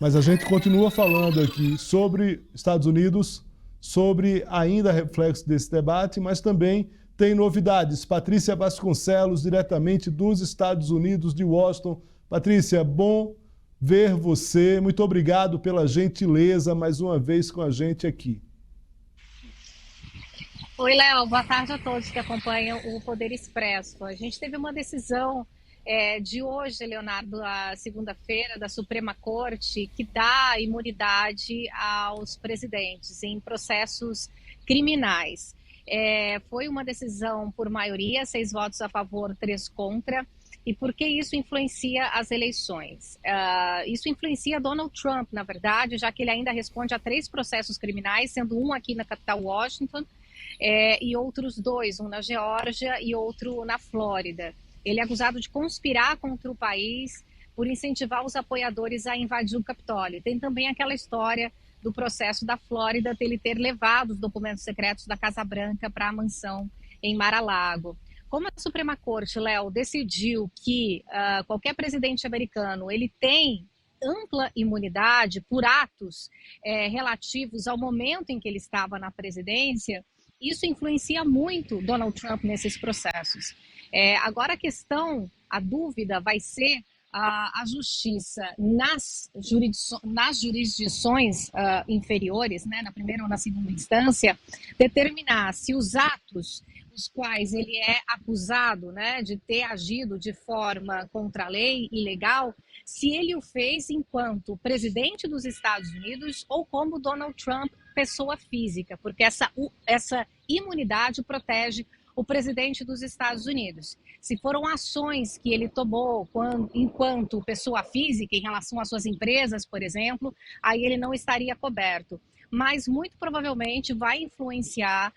Mas a gente continua falando aqui sobre Estados Unidos, sobre ainda reflexo desse debate, mas também tem novidades. Patrícia Vasconcelos, diretamente dos Estados Unidos, de Washington. Patrícia, bom ver você. Muito obrigado pela gentileza mais uma vez com a gente aqui. Oi, Léo. Boa tarde a todos que acompanham o Poder Expresso. A gente teve uma decisão de hoje, Leonardo, a segunda-feira, da Suprema Corte, que dá imunidade aos presidentes em processos criminais. Foi uma decisão por maioria, 6 votos a favor, 3 contra. E por que isso influencia as eleições? Isso influencia Donald Trump, na verdade, já que ele ainda responde a 3 processos criminais, sendo um aqui na capital Washington, e outros 2, um na Geórgia e outro na Flórida. Ele é acusado de conspirar contra o país por incentivar os apoiadores a invadir o Capitólio. Tem também aquela história do processo da Flórida, dele ter levado os documentos secretos da Casa Branca para a mansão em Mar-a-Lago. Como a Suprema Corte, Léo, decidiu que qualquer presidente americano ele tem ampla imunidade por atos relativos ao momento em que ele estava na presidência, isso influencia muito Donald Trump nesses processos. Agora a dúvida vai ser a justiça nas jurisdições inferiores, né, na primeira ou na segunda instância, determinar se os atos os quais ele é acusado, né, de ter agido de forma contra a lei, ilegal, se ele o fez enquanto presidente dos Estados Unidos ou como Donald Trump, pessoa física, porque essa imunidade protege o presidente dos Estados Unidos. Se foram ações que ele tomou enquanto pessoa física, em relação às suas empresas, por exemplo, aí ele não estaria coberto. Mas muito provavelmente vai influenciar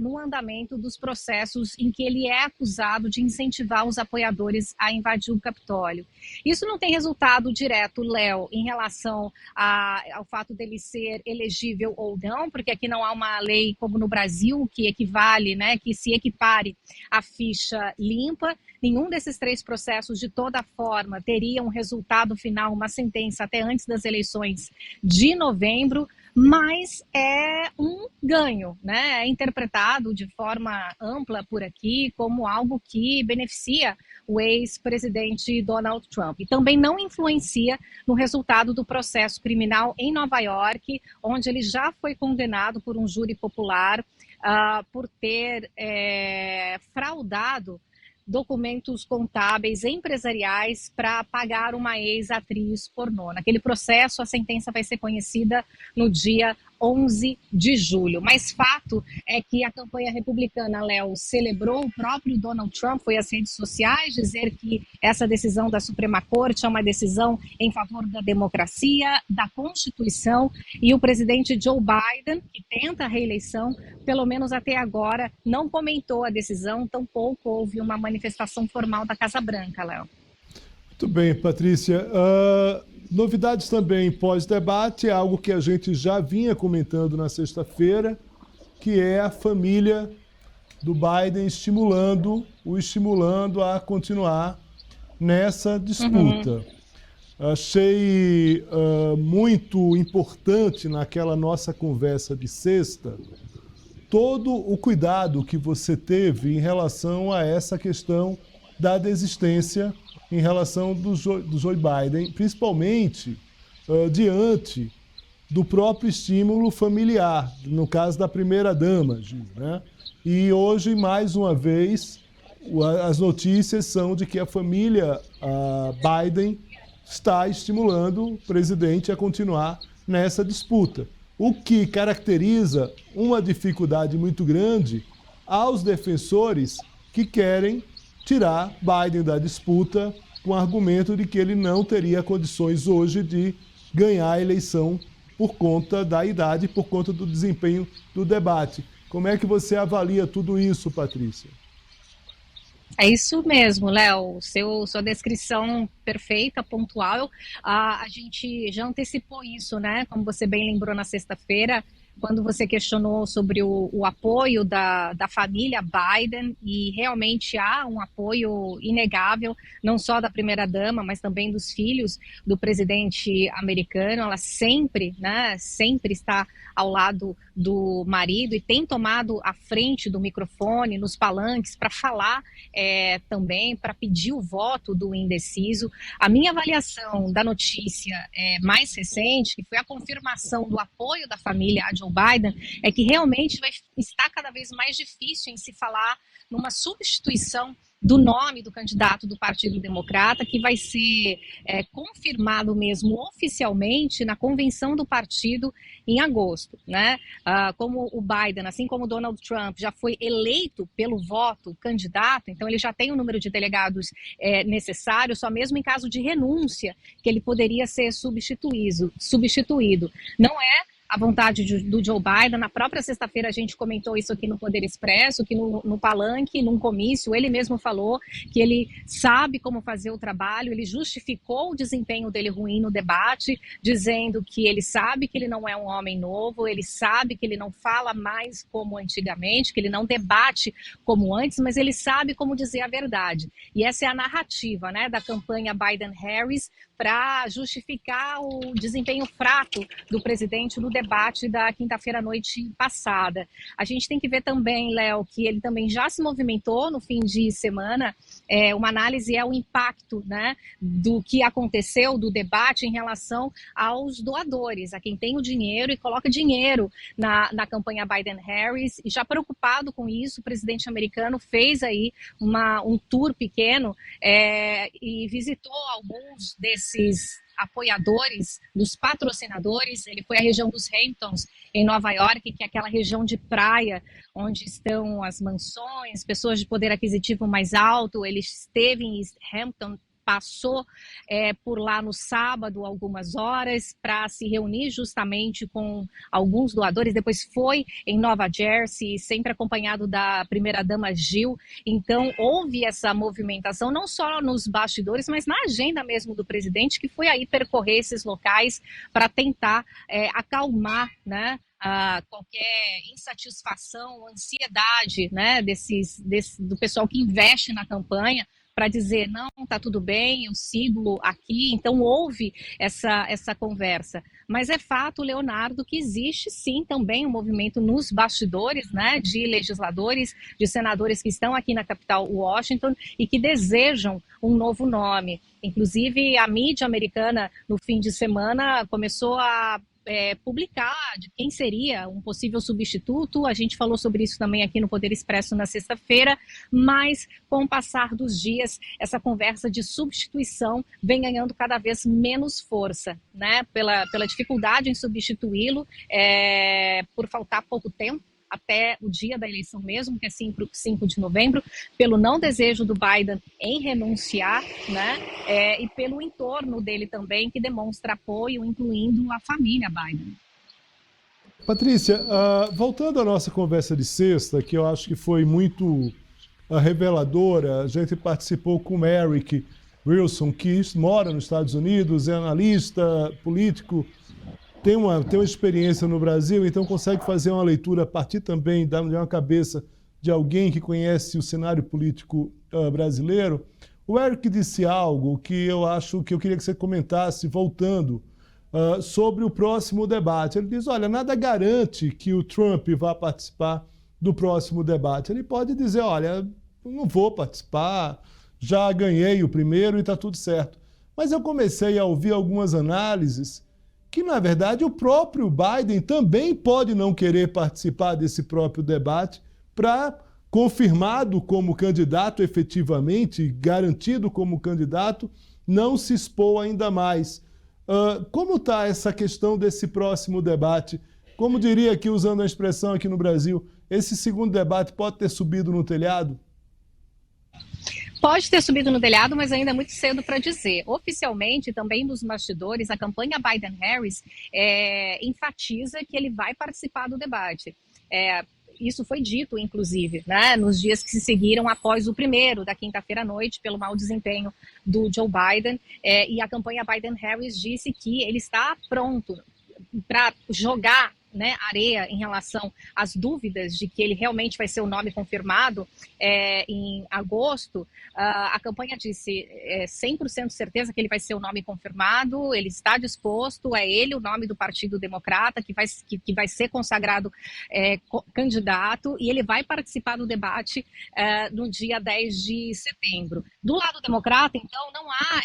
no andamento dos processos em que ele é acusado de incentivar os apoiadores a invadir o Capitólio. Isso não tem resultado direto, Léo, em relação ao fato dele ser elegível ou não, porque aqui não há uma lei como no Brasil que equivale, né, que se equipare à ficha limpa. Nenhum desses 3 processos, de toda forma, teria um resultado final, uma sentença até antes das eleições de novembro, mas é um ganho, né? É interpretado de forma ampla por aqui como algo que beneficia o ex-presidente Donald Trump. E também não influencia no resultado do processo criminal em Nova York, onde ele já foi condenado por um júri popular por ter fraudado documentos contábeis empresariais para pagar uma ex-atriz pornô. Naquele processo, a sentença vai ser conhecida no dia 11 de julho. Mas fato é que a campanha republicana, Léo, celebrou, o próprio Donald Trump foi às redes sociais dizer que essa decisão da Suprema Corte é uma decisão em favor da democracia, da Constituição, e o presidente Joe Biden, que tenta a reeleição, pelo menos até agora, não comentou a decisão, tampouco houve uma manifestação formal da Casa Branca, Léo. Muito bem, Patrícia. Novidades também pós-debate, é algo que a gente já vinha comentando na sexta-feira, que é a família do Biden estimulando a continuar nessa disputa. Achei muito importante naquela nossa conversa de sexta todo o cuidado que você teve em relação a essa questão da desistência em relação do Joe Biden, principalmente diante do próprio estímulo familiar, no caso da primeira-dama, né? E hoje, mais uma vez, as notícias são de que a família Biden está estimulando o presidente a continuar nessa disputa, o que caracteriza uma dificuldade muito grande aos defensores que querem tirar Biden da disputa com o argumento de que ele não teria condições hoje de ganhar a eleição por conta da idade, por conta do desempenho do debate. Como é que você avalia tudo isso, Patrícia? É isso mesmo, Léo, sua descrição perfeita, pontual. A gente já antecipou isso, né? Como você bem lembrou na sexta-feira, quando você questionou sobre o apoio da família Biden, e realmente há um apoio inegável, não só da primeira-dama, mas também dos filhos do presidente americano. Ela sempre, né, sempre está ao lado do marido e tem tomado a frente do microfone, nos palanques, para falar também, para pedir o voto do indeciso. A minha avaliação da notícia mais recente, que foi a confirmação do apoio da família a Joe Biden, é que realmente está cada vez mais difícil em se falar numa substituição do nome do candidato do Partido Democrata, que vai ser confirmado mesmo oficialmente na convenção do partido em agosto, né? Como o Biden, assim como o Donald Trump, já foi eleito pelo voto candidato, então ele já tem o número de delegados necessário, só mesmo em caso de renúncia que ele poderia ser substituído. Não é a vontade do Joe Biden. Na própria sexta-feira a gente comentou isso aqui no Poder Expresso, que no palanque, num comício, ele mesmo falou que ele sabe como fazer o trabalho, ele justificou o desempenho dele ruim no debate, dizendo que ele sabe que ele não é um homem novo, ele sabe que ele não fala mais como antigamente, que ele não debate como antes, mas ele sabe como dizer a verdade. E essa é a narrativa, né, da campanha Biden-Harris para justificar o desempenho fraco do presidente no debate da quinta-feira à noite passada. A gente tem que ver também, Léo, que ele também já se movimentou no fim de semana. Uma análise é o impacto, né, do que aconteceu, do debate em relação aos doadores, a quem tem o dinheiro e coloca dinheiro na campanha Biden-Harris. E já preocupado com isso, o presidente americano fez aí um tour pequeno e visitou alguns desses apoiadores, dos patrocinadores. Ele foi à região dos Hamptons, em Nova York, que é aquela região de praia onde estão as mansões, pessoas de poder aquisitivo mais alto. Ele esteve em East Hampton, passou por lá no sábado algumas horas para se reunir justamente com alguns doadores, depois foi em Nova Jersey, sempre acompanhado da primeira-dama Jill. Então houve essa movimentação, não só nos bastidores, mas na agenda mesmo do presidente, que foi aí percorrer esses locais para tentar acalmar, né, qualquer insatisfação, ansiedade, né, do pessoal que investe na campanha, para dizer, não, está tudo bem, eu sigo aqui. Então houve essa conversa. Mas é fato, Leonardo, que existe sim também um movimento nos bastidores, né, de legisladores, de senadores que estão aqui na capital Washington e que desejam um novo nome. Inclusive a mídia americana no fim de semana começou a publicar de quem seria um possível substituto. A gente falou sobre isso também aqui no Poder Expresso na sexta-feira, mas com o passar dos dias, essa conversa de substituição vem ganhando cada vez menos força, né? Pela dificuldade em substituí-lo, por faltar pouco tempo até o dia da eleição mesmo, que é 5 de novembro, pelo não desejo do Biden em renunciar, né, e pelo entorno dele também, que demonstra apoio, incluindo a família Biden. Patrícia, voltando à nossa conversa de sexta, que eu acho que foi muito reveladora, a gente participou com o Eric Wilson, que mora nos Estados Unidos, é analista político, tem uma experiência no Brasil, então consegue fazer uma leitura a partir também de uma cabeça de alguém que conhece o cenário político brasileiro. O Eric disse algo que eu acho que eu queria que você comentasse, voltando, sobre o próximo debate. Ele diz, olha, nada garante que o Trump vá participar do próximo debate. Ele pode dizer, olha, não vou participar, já ganhei o primeiro e está tudo certo. Mas eu comecei a ouvir algumas análises que, na verdade, o próprio Biden também pode não querer participar desse próprio debate para, confirmado como candidato efetivamente, garantido como candidato, não se expor ainda mais. Como está essa questão desse próximo debate? Como diria aqui, usando a expressão aqui no Brasil, esse segundo debate pode ter subido no telhado? Pode ter subido no telhado, mas ainda é muito cedo para dizer. Oficialmente, também nos bastidores, a campanha Biden-Harris enfatiza que ele vai participar do debate. Isso foi dito, inclusive, né, nos dias que se seguiram após o primeiro, da quinta-feira à noite, pelo mau desempenho do Joe Biden. E a campanha Biden-Harris disse que ele está pronto para jogar né, areia em relação às dúvidas de que ele realmente vai ser o nome confirmado em agosto. A campanha disse 100% certeza que ele vai ser o nome confirmado, ele está disposto, é ele o nome do Partido Democrata que vai ser consagrado candidato, e ele vai participar do debate no dia 10 de setembro. Do lado democrata, então, não há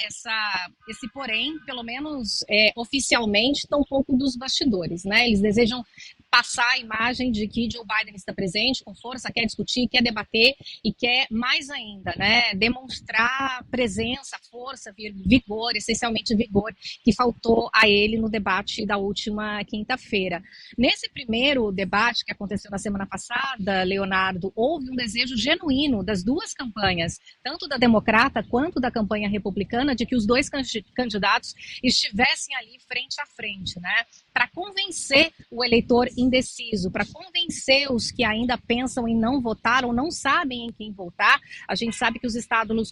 esse porém, pelo menos oficialmente, tampouco dos bastidores, né? Eles desejam passar a imagem de que Joe Biden está presente com força, quer discutir, quer debater e quer mais ainda, né, demonstrar presença, força, vigor, essencialmente vigor, que faltou a ele no debate da última quinta-feira. Nesse primeiro debate que aconteceu na semana passada, Leonardo, houve um desejo genuíno das duas campanhas, tanto da democrata quanto da campanha republicana, de que os dois candidatos estivessem ali frente a frente, né, para convencer o eleitor indeciso, para convencer os que ainda pensam em não votar ou não sabem em quem votar. A gente sabe que os estados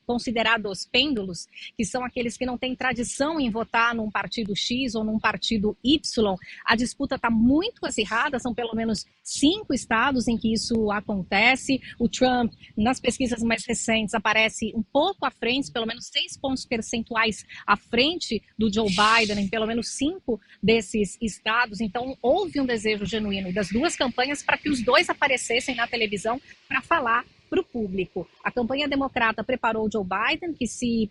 considerados pêndulos, que são aqueles que não têm tradição em votar num partido X ou num partido Y, a disputa está muito acirrada, são pelo menos 5 estados em que isso acontece. O Trump, nas pesquisas mais recentes, aparece um pouco à frente, pelo menos 6 pontos percentuais à frente do Joe Biden, em pelo menos 5 desses estados. Então, houve um desejo genuíno das duas campanhas para que os dois aparecessem na televisão para falar para o público. A campanha democrata preparou o Joe Biden, que se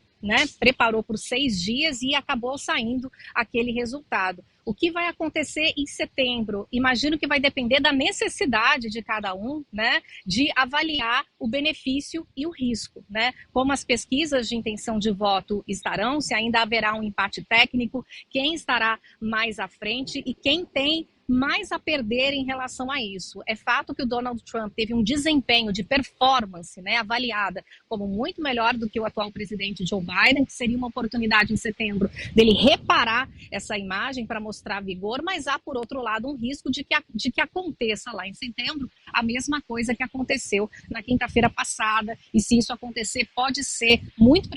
preparou por 6 dias e acabou saindo aquele resultado. O que vai acontecer em setembro? Imagino que vai depender da necessidade de cada um, né, de avaliar o benefício e o risco, né? Como as pesquisas de intenção de voto estarão, se ainda haverá um empate técnico, quem estará mais à frente e quem tem mais a perder em relação a isso. É fato que o Donald Trump teve um desempenho de performance, né, avaliada como muito melhor do que o atual presidente Joe Biden, que seria uma oportunidade em setembro dele reparar essa imagem para mostrar vigor, mas há, por outro lado, um risco de que aconteça lá em setembro a mesma coisa que aconteceu na quinta-feira passada, e se isso acontecer, pode ser muito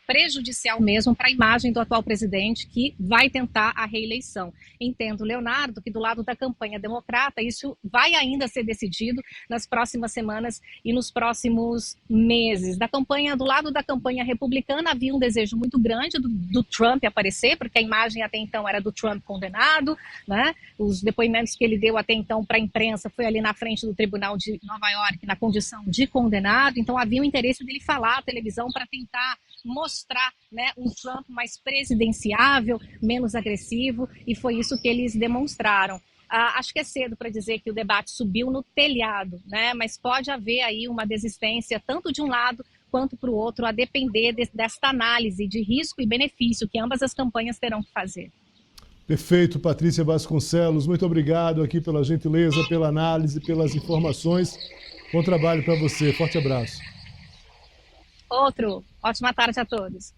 prejudicial mesmo para a imagem do atual presidente, que vai tentar a reeleição. Entendo, Leonardo, que do lado da campanha democrata, isso vai ainda ser decidido nas próximas semanas e nos próximos meses. Do lado da campanha republicana, havia um desejo muito grande do Trump aparecer, porque a imagem até então era do Trump condenado, né? Os depoimentos que ele deu até então para a imprensa foi ali na frente do Tribunal de Nova York, na condição de condenado. Então havia o interesse dele falar à televisão para tentar mostrar, né, um Trump mais presidenciável, menos agressivo, e foi isso que eles demonstraram. Acho que é cedo para dizer que o debate subiu no telhado, né, mas pode haver aí uma desistência tanto de um lado quanto para o outro, a depender desta análise de risco e benefício que ambas as campanhas terão que fazer. Perfeito, Patrícia Vasconcelos, muito obrigado aqui pela gentileza, pela análise, pelas informações. Bom trabalho para você, forte abraço. Ótima tarde a todos.